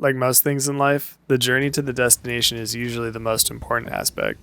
like most things in life, the journey to the destination is usually the most important aspect.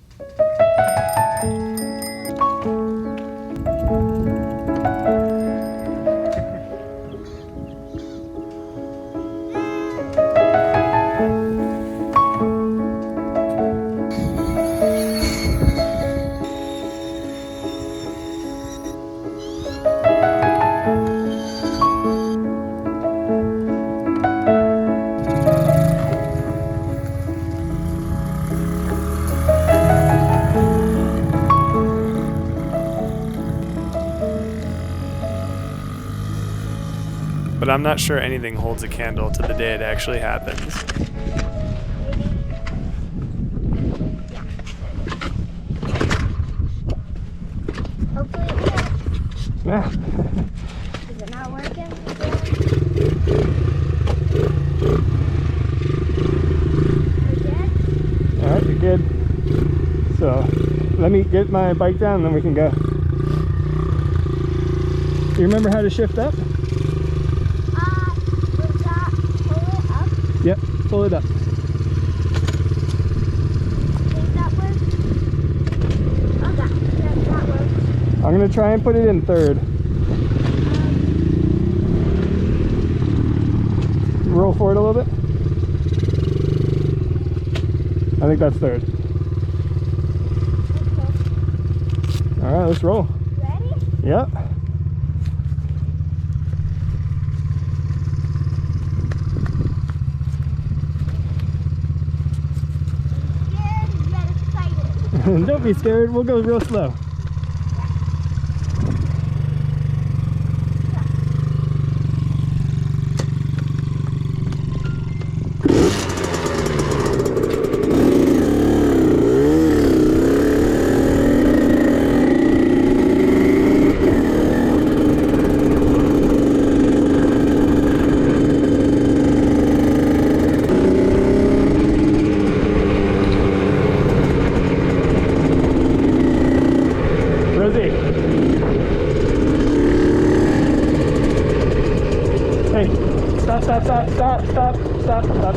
But I'm not sure anything holds a candle to the day it actually happens. Hopefully it works. Yeah. Is it not working? We're good? Alright, you're good. So, let me get my bike down and then we can go. You remember how to shift up? Pull it up. Yep, pull it up. Think that works? Okay, yeah, that works. I'm going to try and put it in third. Roll forward a little bit. I think that's third. Okay. Alright, let's roll. Ready? Yep. Scared yet excited. Don't be scared, we'll go real slow.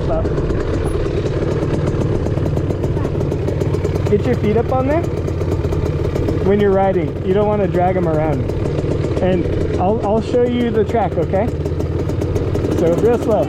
Stop. Get your feet up on there when you're riding. You don't want to drag them around. And I'll show you the track, okay? So real slow.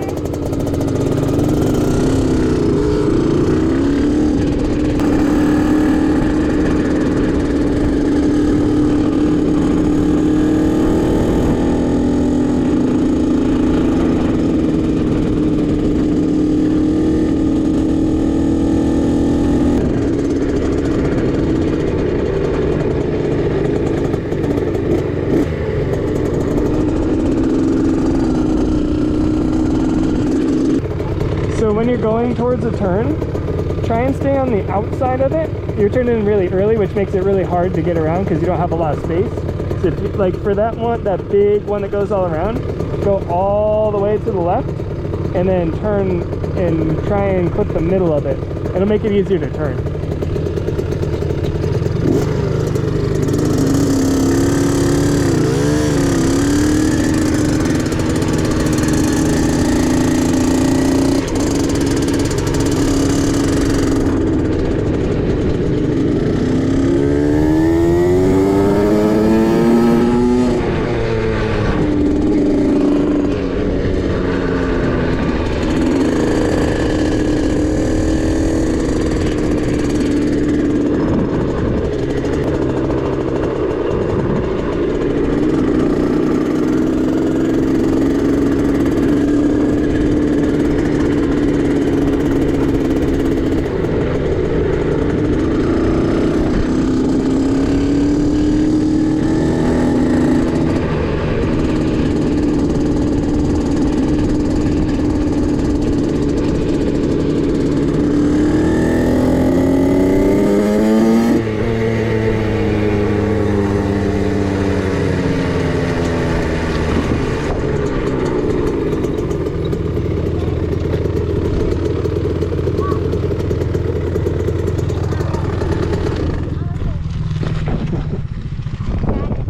So when you're going towards a turn, try and stay on the outside of it. You're turning really early, which makes it really hard to get around because you don't have a lot of space. So if you, like for that one, that big one that goes all around, go all the way to the left and then turn and try and clip the middle of it. It'll make it easier to turn.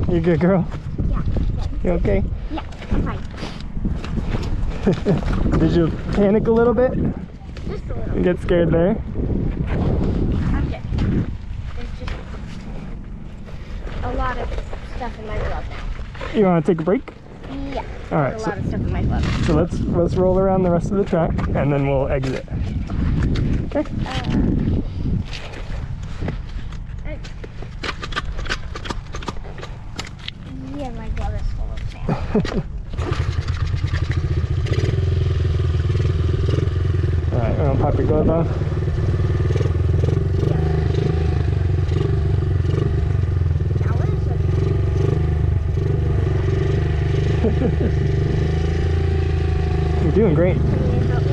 You good, girl? Yeah. You okay? Yeah, fine. Did you panic a little bit? Just a little. You get scared there? I'm good. There's just a lot of stuff in my glove now. You want to take a break? Yeah. All right. There's a lot of stuff in my glove. So let's roll around the rest of the track and then we'll exit. Okay. Yeah, my glove is full of sand. All right, I'm gonna pop your glove on. Now what is it? You're doing great. Can you help me?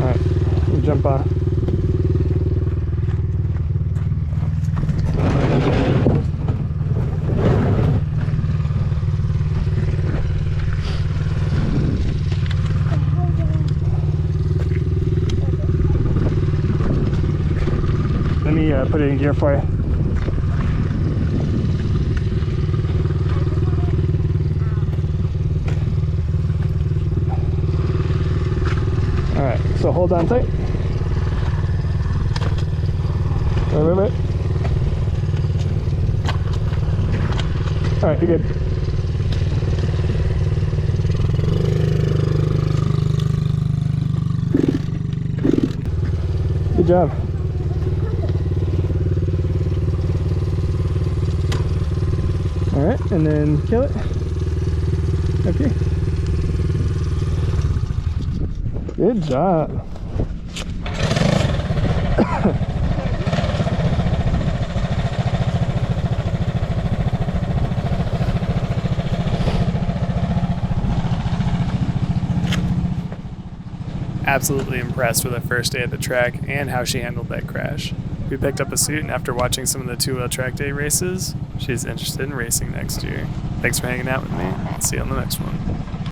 All right, you jump on. Let me put it in gear for you. All right, so hold on tight. Wait. All right, you're good. Good job. All right, and then kill it. Okay. Good job. Absolutely impressed with her first day at the track and how she handled that crash. We picked up a suit, and after watching some of the two-wheel track day races, she's interested in racing next year. Thanks for hanging out with me. I'll see you on the next one.